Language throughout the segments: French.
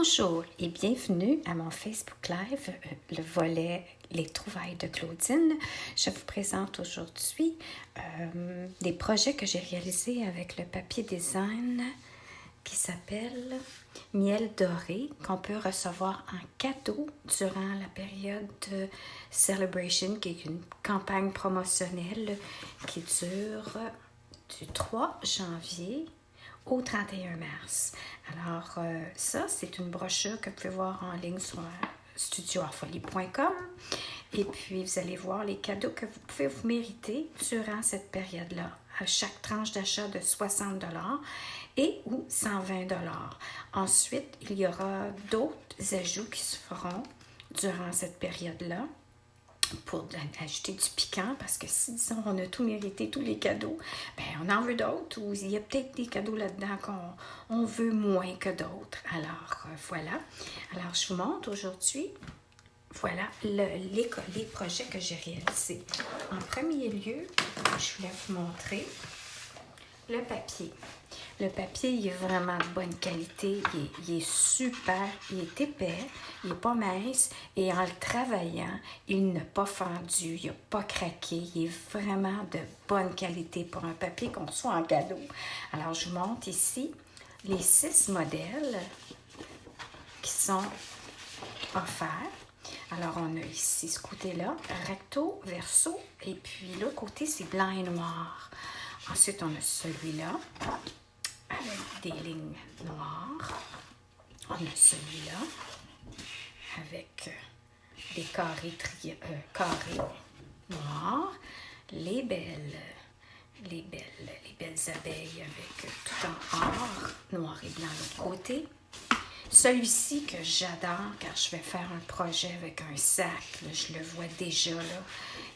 Bonjour et bienvenue à mon Facebook Live, le volet Les trouvailles de Claudine. Je vous présente aujourd'hui des projets que j'ai réalisés avec le papier design qui s'appelle Miel doré, qu'on peut recevoir en cadeau durant la période de Celebration, qui est une campagne promotionnelle qui dure du 3 janvier au 31 mars. Alors, ça, c'est une brochure que vous pouvez voir en ligne sur studioartfolie.com. Et puis, vous allez voir les cadeaux que vous pouvez vous mériter durant cette période-là. À chaque tranche d'achat de 60 $ et ou 120 $. Ensuite, il y aura d'autres ajouts qui se feront durant cette période-là pour ajouter du piquant, parce que si, disons, on a tout mérité, tous les cadeaux, bien, on en veut d'autres, ou il y a peut-être des cadeaux là-dedans qu'on veut moins que d'autres. Alors, voilà. Alors, je vous montre aujourd'hui, voilà, les projets que j'ai réalisés. En premier lieu, je voulais vous montrer le papier. Le papier, il est vraiment de bonne qualité, il est super, il est épais, il n'est pas mince et en le travaillant, il n'a pas fendu, il n'a pas craqué, il est vraiment de bonne qualité pour un papier qu'on reçoit en cadeau. Alors, je vous montre ici les 6 modèles qui sont offerts. Alors, on a ici ce côté-là, recto, verso, et puis l'autre côté, c'est blanc et noir. Ensuite, on a celui-là, avec des lignes noires. On a celui-là, avec des carrés noirs. Les belles abeilles avec tout en or, noir et blanc de l'autre côté. Celui-ci que j'adore car je vais faire un projet avec un sac, là, je le vois déjà là.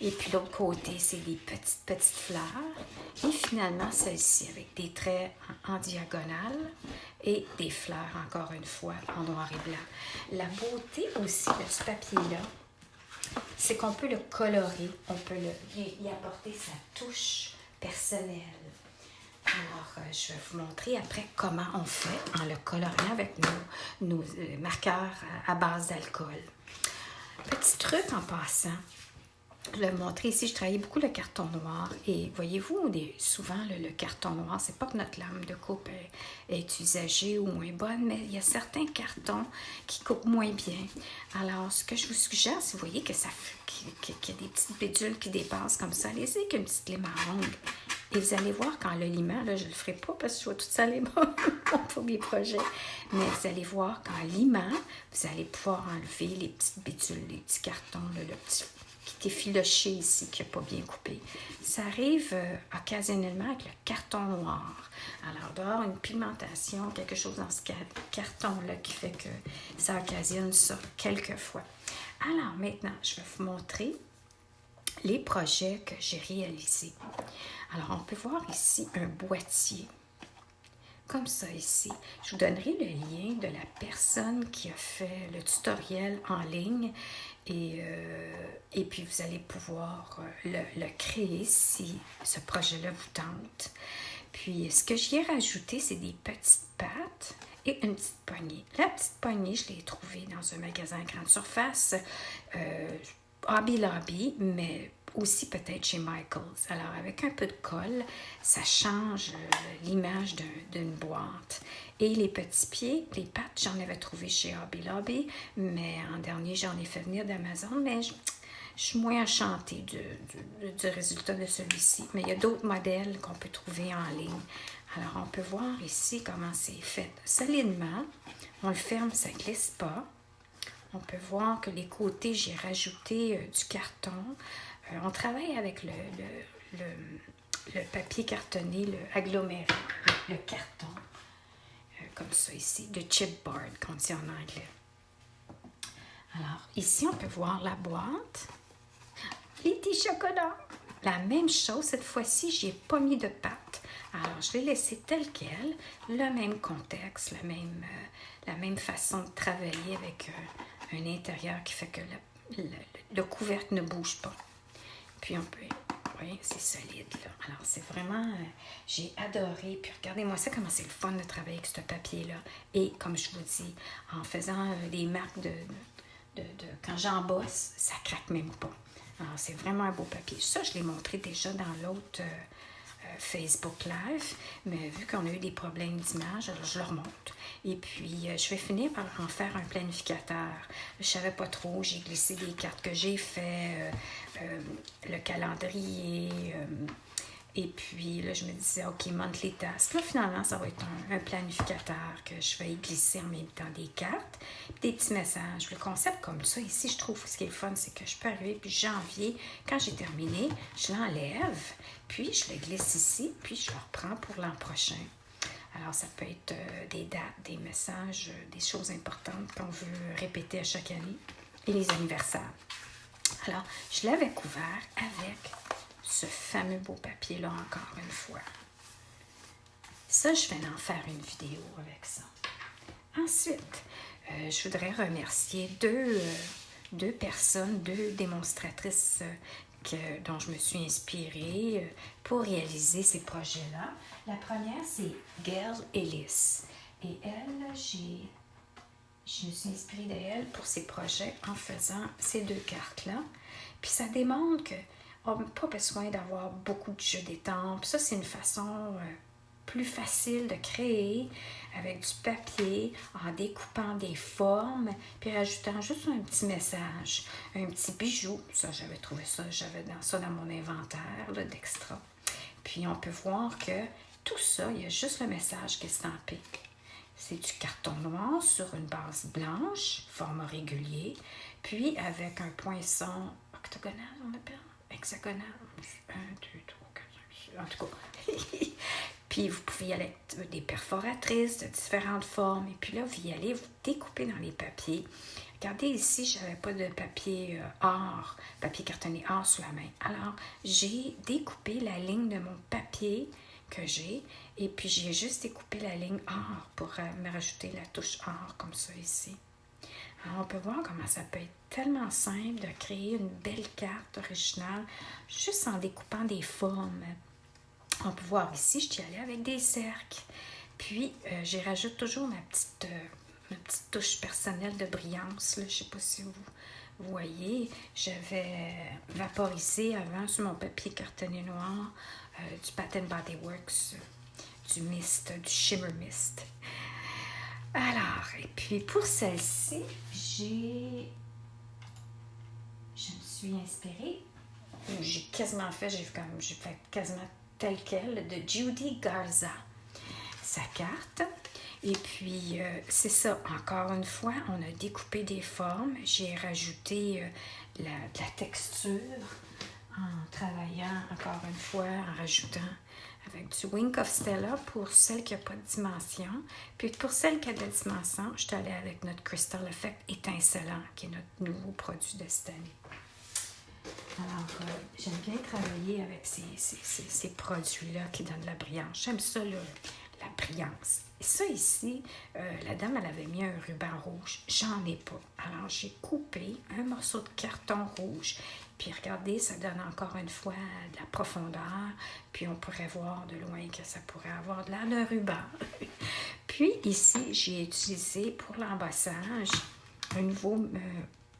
Et puis l'autre côté, c'est des petites fleurs. Et finalement, celle-ci avec des traits en diagonale et des fleurs, encore une fois, en noir et blanc. La beauté aussi de ce papier-là, c'est qu'on peut le colorer, on peut y apporter sa touche personnelle. Alors, je vais vous montrer après comment on fait en le colorant avec nos marqueurs à base d'alcool. Petit truc en passant, je vais vous montrer ici, je travaillais beaucoup le carton noir et voyez-vous, souvent le carton noir, c'est pas que notre lame de coupe est usagée ou moins bonne, mais il y a certains cartons qui coupent moins bien. Alors, ce que je vous suggère, si vous voyez qu'il y a des petites bidules qui dépassent comme ça, allez-y avec une petite lime à ongles. Et vous allez voir qu'en le limant, là, je ne le ferai pas parce que je vois tout ça les bras pour mes projets. Mais vous allez voir qu'en limant, vous allez pouvoir enlever les petites bidules, les petits cartons, là, le petit qui est effiloché ici, qui n'a pas bien coupé. Ça arrive occasionnellement avec le carton noir. Alors, il doit y avoir une pigmentation, quelque chose dans ce carton-là qui fait que ça occasionne ça quelquefois. Alors, maintenant, je vais vous montrer les projets que j'ai réalisés. Alors, on peut voir ici un boîtier, comme ça ici. Je vous donnerai le lien de la personne qui a fait le tutoriel en ligne et puis vous allez pouvoir le créer si ce projet-là vous tente. Puis, ce que j'y ai rajouté, c'est des petites pattes et une petite poignée. La petite poignée, je l'ai trouvée dans un magasin à grande surface, Hobby Lobby, mais aussi peut-être chez Michaels. Alors, avec un peu de colle, ça change l'image d'une boîte. Et les petits pieds, les pattes, j'en avais trouvé chez Hobby Lobby, mais en dernier, j'en ai fait venir d'Amazon, mais je suis moins enchantée du résultat de celui-ci. Mais il y a d'autres modèles qu'on peut trouver en ligne. Alors, on peut voir ici comment c'est fait solidement. On le ferme, ça ne glisse pas. On peut voir que les côtés, j'ai rajouté du carton. On travaille avec le papier cartonné, le aggloméré, le carton, comme ça ici, de chipboard, comme on dit en anglais. Alors, ici, on peut voir la boîte. Les petits chocolats. La même chose, cette fois-ci, je n'ai pas mis de pâte. Alors, je l'ai laissé tel quel, le même contexte, la même façon de travailler avec un intérieur qui fait que le couvercle ne bouge pas. Puis on peut, Oui, c'est solide, là. Alors, c'est vraiment... j'ai adoré. Puis, regardez-moi ça, comment c'est le fun de travailler avec ce papier-là. Et, comme je vous dis, en faisant des marques quand j'embosse, ça craque même pas. Alors, c'est vraiment un beau papier. Ça, je l'ai montré déjà dans l'autre Facebook Live, mais vu qu'on a eu des problèmes d'image, alors je le remonte. Et puis, je vais finir par en faire un planificateur. Je savais pas trop, j'ai glissé des cartes que j'ai fait, le calendrier, et puis là, je me disais, OK, monthly task. Là, finalement, ça va être un planificateur que je vais y glisser en même temps des cartes, des petits messages. Le concept comme ça, ici, je trouve, ce qui est le fun, c'est que je peux arriver, puis janvier, quand j'ai terminé, je l'enlève, puis je le glisse ici, puis je le reprends pour l'an prochain. Alors, ça peut être des dates, des messages, des choses importantes qu'on veut répéter à chaque année, et les anniversaires. Alors, je l'avais couvert avec ce fameux beau papier-là, encore une fois. Ça, je vais en faire une vidéo avec ça. Ensuite, je voudrais remercier deux personnes, deux démonstratrices dont je me suis inspirée pour réaliser ces projets-là. La première, c'est Gail Ellis. Et elle, je me suis inspirée d'elle pour ces projets en faisant ces deux cartes-là. Puis ça démontre qu'on n'a pas besoin d'avoir beaucoup de jeux d'étampes. Ça, c'est une façon plus facile de créer avec du papier, en découpant des formes, puis rajoutant juste un petit message, un petit bijou. Ça, j'avais trouvé ça, j'avais ça dans mon inventaire là, d'extra. Puis on peut voir que tout ça, il y a juste le message qui est stampé. C'est du carton noir sur une base blanche, format régulier, puis avec un poinçon octogonal, on appelle, hexagonal, 1, 2, 3, 4, 5, 6, en tout cas. Puis vous pouvez y aller avec des perforatrices de différentes formes, et puis là, vous y allez, vous découpez dans les papiers. Regardez ici, je n'avais pas de papier or, papier cartonné or sur la main. Alors, j'ai découpé la ligne de mon papier que j'ai, et puis j'ai juste découpé la ligne or pour me rajouter la touche or comme ça ici. Alors, on peut voir comment ça peut être tellement simple de créer une belle carte originale juste en découpant des formes. On peut voir ici, je suis allée avec des cercles. Puis, j'y rajoute toujours ma petite touche personnelle de brillance. Là. Je ne sais pas si vous voyez. J'avais vaporisé avant sur mon papier cartonné noir du Bath & Body Works, du mist, du shimmer mist. Alors, et puis pour celle-ci, je me suis inspirée, j'ai quasiment fait, j'ai fait quasiment tel quel, de Judy Garza, sa carte. Et puis, c'est ça, encore une fois, on a découpé des formes, j'ai rajouté de la texture en travaillant, encore une fois, en rajoutant avec du Wink of Stella pour celle qui n'a pas de dimension. Puis pour celle qui a de la dimension, je suis allée avec notre Crystal Effect étincelant, qui est notre nouveau produit de cette année. Alors, j'aime bien travailler avec ces produits-là qui donnent de la brillance. J'aime ça, la brillance. Et ça ici, la dame, elle avait mis un ruban rouge. J'en ai pas. Alors, j'ai coupé un morceau de carton rouge. Puis regardez, ça donne encore une fois de la profondeur. Puis on pourrait voir de loin que ça pourrait avoir de l'air d'un ruban. Puis ici, j'ai utilisé pour l'embossage un nouveau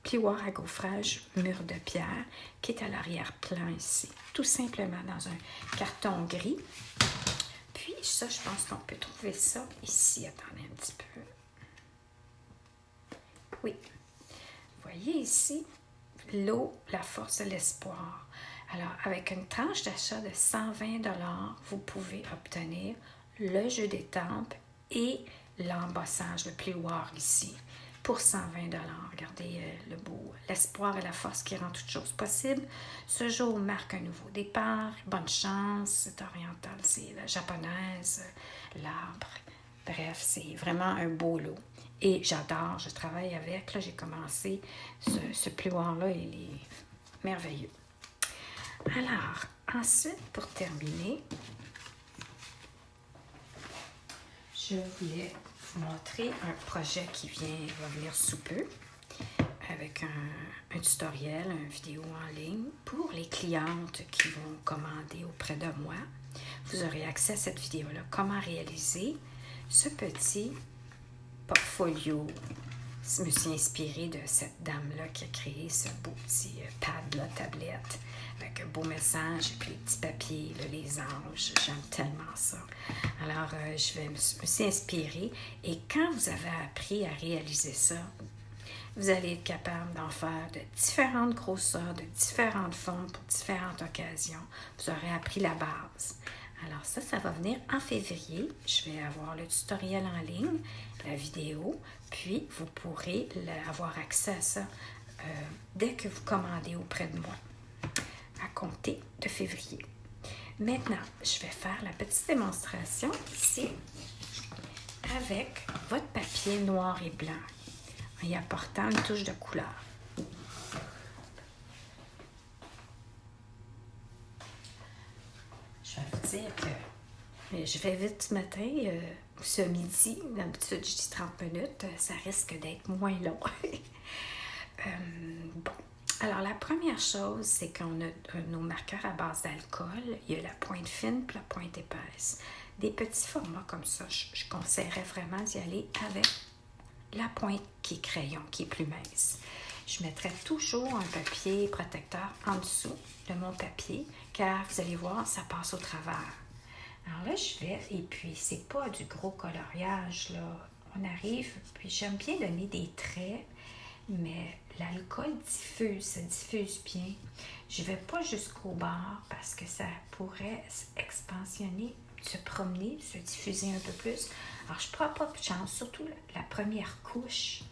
plioir à gaufrage mur de pierre qui est à l'arrière-plan ici. Tout simplement dans un carton gris. Puis ça, je pense qu'on peut trouver ça ici. Attendez un petit peu. Oui. Vous voyez ici, l'eau, la force de l'espoir. Alors, avec une tranche d'achat de 120 $, vous pouvez obtenir le jeu d'étampes et l'embossage, le plioir ici, pour 120 $. Regardez le beau, l'espoir et la force qui rend toutes choses possibles. Ce jour marque un nouveau départ. Bonne chance, c'est oriental, c'est la japonaise, l'arbre. Bref, c'est vraiment un beau lot. Et j'adore, je travaille avec. Là, j'ai commencé ce plioir-là, il est merveilleux. Alors, ensuite, pour terminer, je voulais vous montrer un projet qui va venir sous peu. avec un tutoriel, une vidéo en ligne pour les clientes qui vont commander auprès de moi. Vous aurez accès à cette vidéo-là. Comment réaliser ce petit portfolio. Je me suis inspirée de cette dame-là qui a créé ce beau petit pad, tablette, avec un beau message et puis les petits papiers, là, les anges. J'aime tellement ça. Alors, je me suis inspirée. Et quand vous avez appris à réaliser ça, vous allez être capable d'en faire de différentes grosseurs, de différentes formes pour différentes occasions. Vous aurez appris la base. Alors ça va venir en février. Je vais avoir le tutoriel en ligne, la vidéo, puis vous pourrez avoir accès à ça dès que vous commandez auprès de moi, à compter de février. Maintenant, je vais faire la petite démonstration ici avec votre papier noir et blanc, en y apportant une touche de couleur. Je vais vous dire que je vais vite ce matin, ce midi. D'habitude, je dis 30 minutes. Ça risque d'être moins long. Bon. Alors, la première chose, c'est qu'on a nos marqueurs à base d'alcool. Il y a la pointe fine et la pointe épaisse. Des petits formats comme ça, je conseillerais vraiment d'y aller avec la pointe qui est crayon, qui est plus mince. Je mettrai toujours un papier protecteur en dessous de mon papier, car vous allez voir, ça passe au travers. Alors là, je vais, et puis c'est pas du gros coloriage, là. On arrive, puis j'aime bien donner des traits, mais l'alcool diffuse, ça diffuse bien. Je vais pas jusqu'au bord parce que ça pourrait expansionner, se promener, se diffuser un peu plus. Alors, je prends pas de chance, surtout la première couche,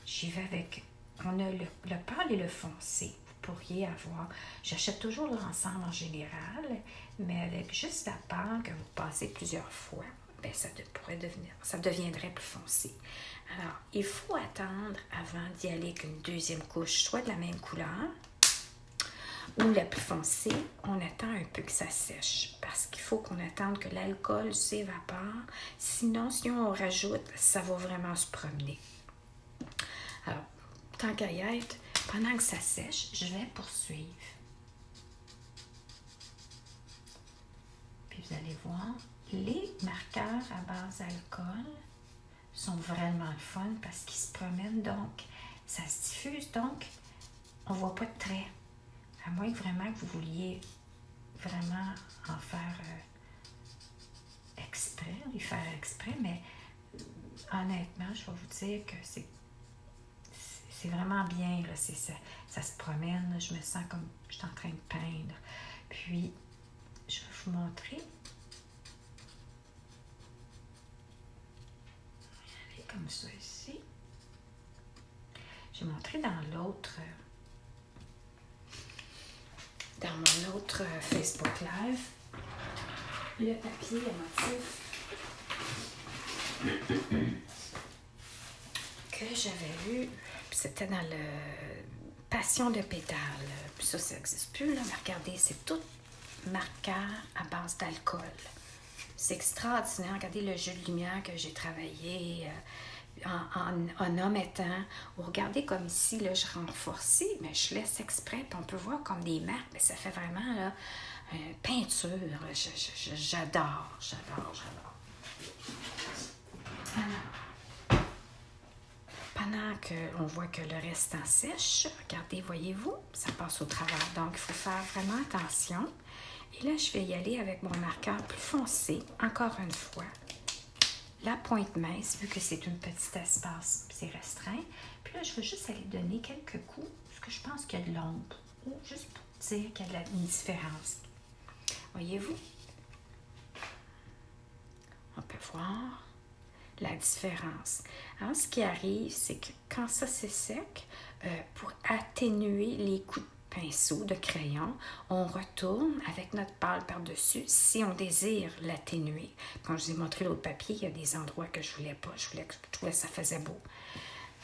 j'y vais avec, on a le pâle et le foncé. Vous pourriez avoir, j'achète toujours l'ensemble en général, mais avec juste la pâle que vous passez plusieurs fois, bien, ça deviendrait plus foncé. Alors, il faut attendre avant d'y aller avec une deuxième couche, soit de la même couleur, ou la plus foncée, on attend un peu que ça sèche parce qu'il faut qu'on attende que l'alcool s'évapore. Sinon, si on rajoute, ça va vraiment se promener. Alors, tant qu'à y être, pendant que ça sèche, je vais poursuivre. Puis vous allez voir, les marqueurs à base d'alcool sont vraiment le fun parce qu'ils se promènent, donc ça se diffuse, donc on ne voit pas de traits. À moins que vraiment que vous vouliez vraiment en faire exprès, lui faire exprès, mais honnêtement, je vais vous dire que c'est vraiment bien, là, ça se promène, là, je me sens comme je suis en train de peindre. Puis, je vais vous montrer. Allez, comme ça ici. J'ai montré dans mon autre Facebook Live, le papier à motif que j'avais lu, c'était dans le Passion de pétales. Puis ça n'existe plus, là, mais regardez, c'est tout marqueur à base d'alcool. C'est extraordinaire. Regardez le jeu de lumière que j'ai travaillé en omettant. Ou regardez comme ici, là, je renforce, mais je laisse exprès, puis on peut voir comme des marques, mais ça fait vraiment là, peinture. J'adore. Alors, pendant qu'on voit que le restant sèche, regardez, voyez-vous, ça passe au travers. Donc, il faut faire vraiment attention. Et là, je vais y aller avec mon marqueur plus foncé, encore une fois. La pointe mince, vu que c'est un petit espace, c'est restreint. Puis là, je vais juste aller donner quelques coups, parce que je pense qu'il y a de l'ombre, ou juste pour dire qu'il y a une différence. Voyez-vous? On peut voir la différence. Alors, ce qui arrive, c'est que quand ça c'est sec, pour atténuer les coups de pinceau, de crayon, on retourne avec notre pâle par-dessus si on désire l'atténuer. Quand je vous ai montré l'autre papier, il y a des endroits que je voulais pas. Je trouvais que ça faisait beau.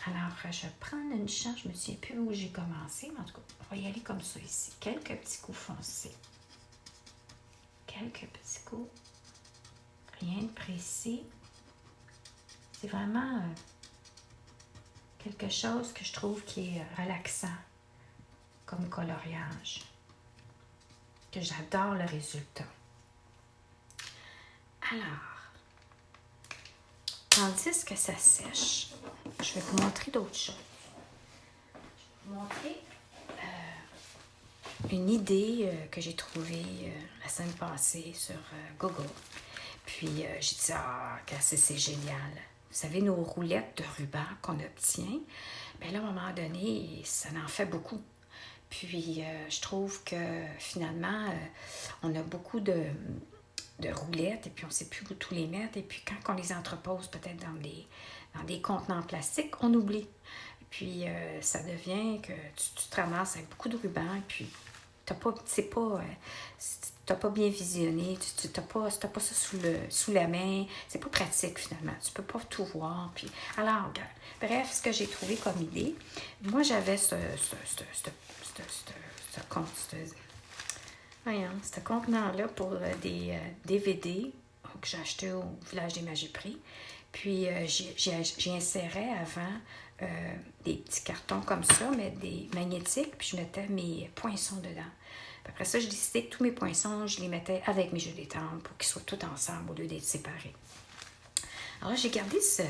Alors, je vais prendre une chance. Je me souviens plus où j'ai commencé, mais en tout cas, on va y aller comme ça ici. Quelques petits coups foncés. Quelques petits coups. Rien de précis. C'est vraiment quelque chose que je trouve qui est relaxant comme coloriage, que j'adore le résultat. Alors, tandis que ça sèche, je vais vous montrer d'autres choses. Je vais vous montrer une idée que j'ai trouvée la semaine passée sur Google. Puis j'ai dit, que c'est génial. Vous savez, nos roulettes de ruban qu'on obtient, bien là, à un moment donné, ça en fait beaucoup. Puis je trouve que finalement, on a beaucoup de roulettes et puis on ne sait plus où tous les mettre. Et puis quand on les entrepose peut-être dans des contenants plastiques, on oublie. Puis ça devient que tu te ramasses avec beaucoup de ruban et puis t'as pas bien visionné, tu n'as pas ça sous la main, c'est pas pratique finalement, tu peux pas tout voir. Puis, alors, regarde, bref, ce que j'ai trouvé comme idée, moi j'avais ce contenant-là pour des DVD que j'ai acheté au Village des Magiprix. Puis j'y insérais avant des petits cartons comme ça, mais des magnétiques, puis je mettais mes poinçons dedans. Puis après ça, je décidais que tous mes poinçons, je les mettais avec mes jeux d'étampe pour qu'ils soient tous ensemble au lieu d'être séparés. Alors là, j'ai gardé ce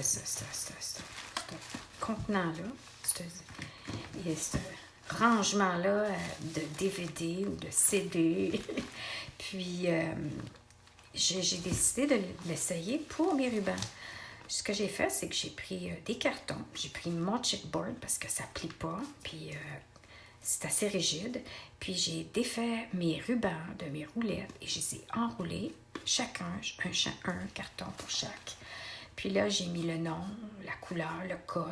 contenant-là, ce rangement-là de DVD ou de CD. Puis j'ai décidé de l'essayer pour mes rubans. Ce que j'ai fait, c'est que j'ai pris des cartons, j'ai pris mon chipboard parce que ça ne plie pas, puis c'est assez rigide. Puis j'ai défait mes rubans de mes roulettes et je les ai enroulés, chacun, un carton pour chaque. Puis là, j'ai mis le nom, la couleur, le code.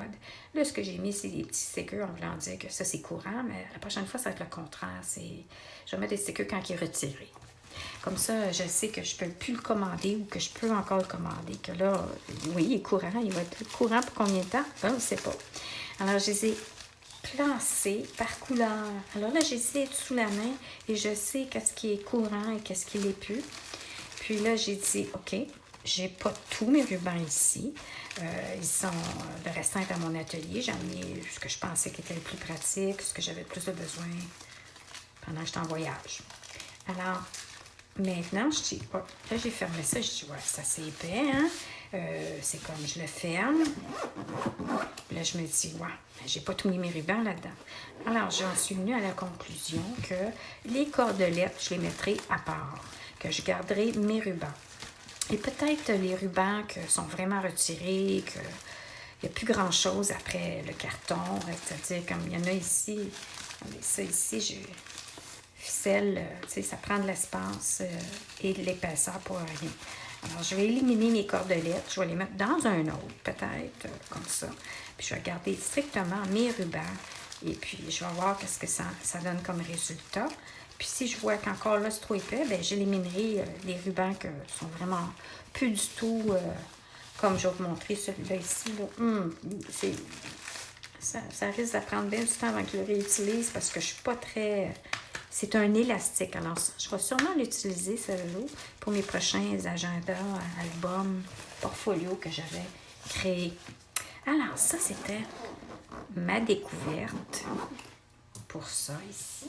Là, ce que j'ai mis, c'est des petits stickers en voulant dire que ça, c'est courant, mais la prochaine fois, ça va être le contraire. Je vais mettre des stickers quand il est retiré. Comme ça, je sais que je ne peux plus le commander ou que je peux encore le commander. Que là, oui, il est courant. Il va être courant pour combien de temps? Ben, on ne sait pas. Alors, je les ai classés par couleur. Alors là, j'ai essayé sous la main et je sais qu'est-ce qui est courant et qu'est-ce qui l'est plus. Puis là, j'ai dit, OK, j'ai pas tous mes rubans ici. Le restant est à mon atelier. J'en ai ce que je pensais qui était le plus pratique, ce que j'avais le plus de besoin pendant que j'étais en voyage. Alors, maintenant, je dis, là, j'ai fermé ça. Je dis, ouais, c'est assez épais, hein? C'est comme, je le ferme. Là, je me dis, ouais, j'ai pas tout mis mes rubans là-dedans. Alors, j'en suis venue à la conclusion que les cordelettes, je les mettrai à part, que je garderai mes rubans. Et peut-être les rubans qui sont vraiment retirés, qu'il n'y a plus grand-chose après le carton. C'est-à-dire, comme il y en a ici, ça ici, j'ai ficelle, tu sais, ça prend de l'espace et de l'épaisseur pour rien. Alors, je vais éliminer mes cordelettes. Je vais les mettre dans un autre, peut-être, comme ça. Puis, je vais garder strictement mes rubans. Et puis, je vais voir qu'est-ce que ça donne comme résultat. Puis, si je vois qu'encore là, c'est trop épais, bien, j'éliminerai les rubans qui sont vraiment plus du tout comme je vais vous montrer celui-là ici. Là. Ça risque de prendre bien du temps avant que je le réutilise parce que je ne suis pas très... C'est un élastique. Alors, je vais sûrement l'utiliser, celui-là, pour mes prochains agendas, albums, portfolios que j'avais créés. Alors, ça, c'était ma découverte pour ça ici.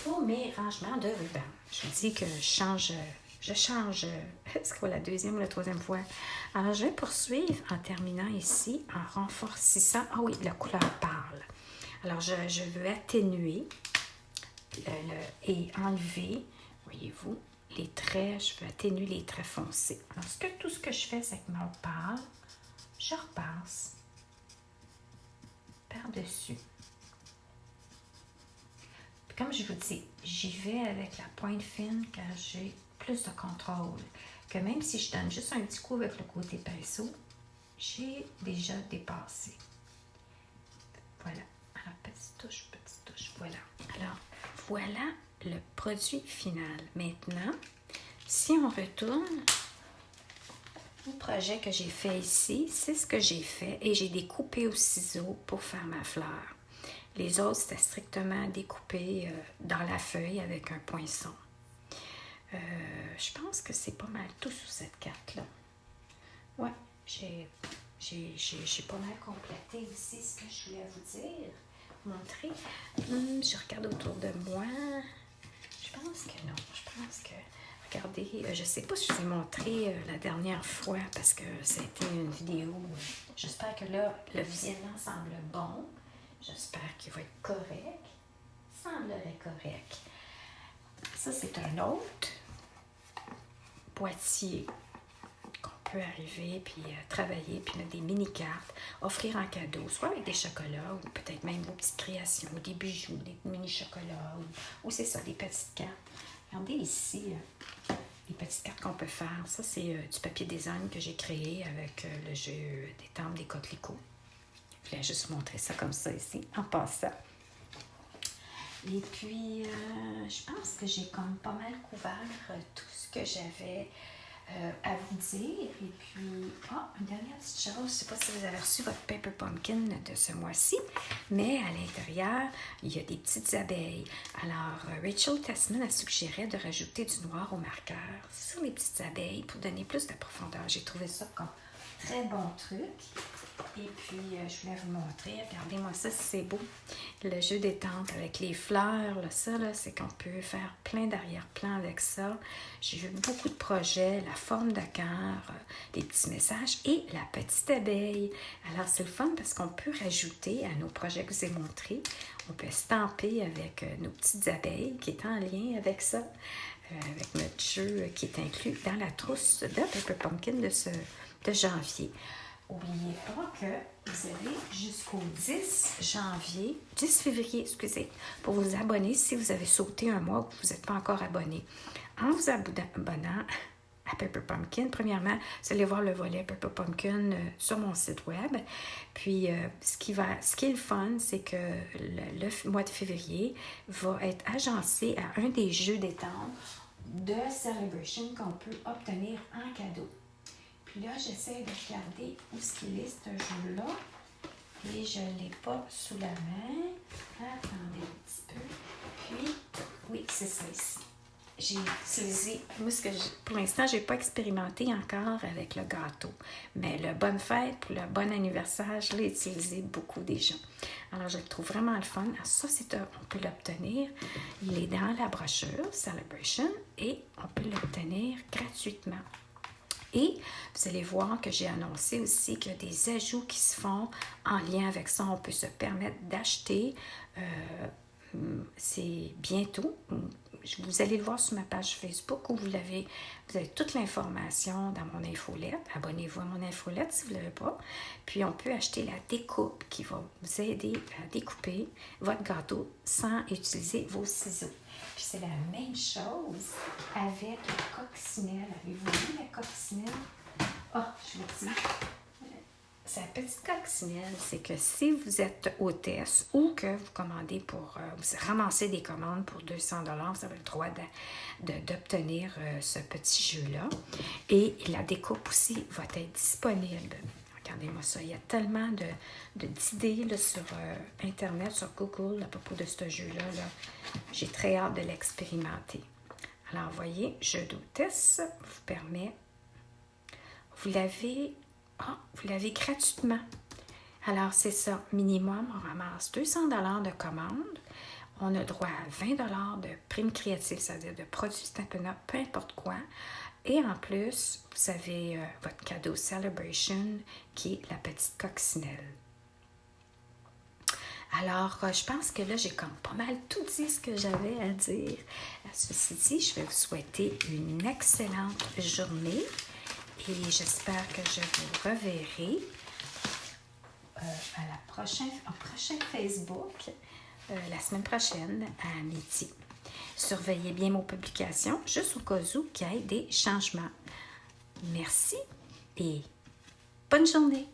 Pour mes rangements de rubans. Je vous dis que je change, est-ce que c'est la deuxième ou la troisième fois? Alors, je vais poursuivre en terminant ici, en renforcissant, ah oui, la couleur pâle. Alors, je veux atténuer et enlever, voyez-vous, les traits, je veux atténuer les traits foncés. Alors, tout ce que je fais, c'est avec mon pâle, je repasse par-dessus. Comme je vous dis, j'y vais avec la pointe fine car j'ai plus de contrôle. Que même si je donne juste un petit coup avec le côté pinceau, j'ai déjà dépassé. Voilà. Alors, petite touche, voilà. Alors, voilà le produit final. Maintenant, si on retourne au projet que j'ai fait ici, c'est ce que j'ai fait et j'ai découpé au ciseau pour faire ma fleur. Les autres, c'était strictement découpé dans la feuille avec un poinçon. Je pense que c'est pas mal tout sur cette carte-là. Ouais, j'ai j'ai pas mal complété aussi ce que je voulais vous dire, montrer. Je regarde autour de moi. Je pense que non. Je pense que... Regardez, je sais pas si je vous ai montré la dernière fois parce que c'était une vidéo. J'espère que là, le visionnement semble bon. J'espère qu'il va être correct. Semblerait correct. Ça, c'est un autre boîtier qu'on peut arriver puis travailler puis mettre des mini-cartes, offrir en cadeau, soit avec des chocolats ou peut-être même vos petites créations, des bijoux, des mini-chocolats ou c'est ça, des petites cartes. Regardez ici les petites cartes qu'on peut faire. Ça, c'est du papier design que j'ai créé avec le jeu des temples des coquelicots. Je voulais juste vous montrer ça comme ça ici, en passant. Et puis, je pense que j'ai comme pas mal couvert tout ce que j'avais à vous dire. Et puis, une dernière petite chose. Je ne sais pas si vous avez reçu votre Paper Pumpkin de ce mois-ci, mais à l'intérieur, il y a des petites abeilles. Alors, Rachel Tasman a suggéré de rajouter du noir au marqueur sur les petites abeilles pour donner plus de profondeur. J'ai trouvé ça comme très bon truc. Et puis, je voulais vous montrer. Regardez-moi ça, c'est beau. Le jeu des tentes avec les fleurs. Là, ça, là, c'est qu'on peut faire plein d'arrière-plans avec ça. J'ai vu beaucoup de projets, la forme de cœur, des petits messages et la petite abeille. Alors, c'est le fun parce qu'on peut rajouter à nos projets que je vous ai montrés. On peut stamper avec nos petites abeilles qui est en lien avec ça. Avec notre jeu qui est inclus dans la trousse de Paper Pumpkin de janvier. N'oubliez pas que vous avez jusqu'au 10 février, pour vous abonner si vous avez sauté un mois ou que vous n'êtes pas encore abonné. En vous abonnant à Paper Pumpkin, premièrement, vous allez voir le volet Paper Pumpkin sur mon site web. Puis, ce qui est le fun, c'est que le mois de février va être agencé à un des jeux d'étendre de Celebration qu'on peut obtenir en cadeau. Puis là, j'essaie de regarder où est-ce qu'il est, ce jeu-là. Et je ne l'ai pas sous la main. Attendez un petit peu. Puis, oui, c'est ça ici. J'ai utilisé, pour l'instant, je n'ai pas expérimenté encore avec le gâteau. Mais le bonne fête pour le bon anniversaire, je l'ai utilisé beaucoup déjà. Alors, je le trouve vraiment le fun. Alors, ça, on peut l'obtenir. Il est dans la brochure Celebration et on peut l'obtenir gratuitement. Et vous allez voir que j'ai annoncé aussi qu'il y a des ajouts qui se font en lien avec ça. On peut se permettre d'acheter. C'est bientôt. Vous allez le voir sur ma page Facebook où vous avez toute l'information dans mon infolette. Abonnez-vous à mon infolette si vous ne l'avez pas. Puis, on peut acheter la découpe qui va vous aider à découper votre gâteau sans utiliser vos ciseaux. Puis, c'est la même chose avec la coccinelle. Avez-vous vu la coccinelle? Je vous dis. Sa petite coccinelle, c'est que si vous êtes hôtesse ou que vous commandez vous ramassez des commandes pour 200 $, vous avez le droit d'obtenir ce petit jeu-là. Et la découpe aussi va être disponible. Regardez-moi ça, il y a tellement d'idées là, sur Internet, sur Google à propos de ce jeu-là. J'ai très hâte de l'expérimenter. Alors, vous voyez, jeu d'hôtesse vous permet, vous l'avez gratuitement. Alors, c'est ça. Minimum, on ramasse 200 $ de commandes. On a droit à 20 $ de primes créatives, c'est-à-dire de produits Stampin' Up, peu importe quoi. Et en plus, vous avez votre cadeau Celebration, qui est la petite coccinelle. Alors, je pense que là, j'ai comme pas mal tout dit ce que j'avais à dire. Ceci dit, je vais vous souhaiter une excellente journée. Et j'espère que je vous reverrai au prochain Facebook la semaine prochaine à midi. Surveillez bien nos publications, juste au cas où qu'il y ait des changements. Merci et bonne journée!